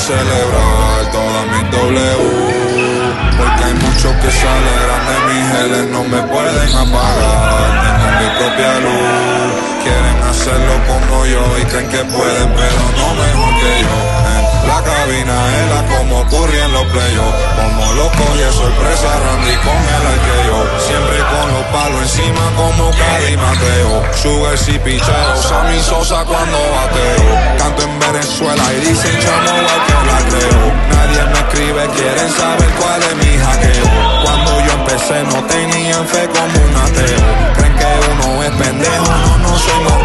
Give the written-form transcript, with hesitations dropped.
celebrar todas mis W, porque hay muchos que se alegran de mis geles, no me pueden apagar. Tengo mi propia luz, quieren hacerlo como yo y creen que pueden, pero no mejor que yo. En la cabina era como ocurría en los playoffs, como loco y es sorpresa Randy con el arqueo, siempre con los palos encima como Cadi Mateo, Sugar si picheo, Sammy Sosa cuando bateo, canto en Venezuela y dicen chamo igual que la creo, nadie me escribe, quieren saber cuál es mi hackeo, cuando yo empecé no tenían fe como un ateo, creen que uno es pendejo, no soy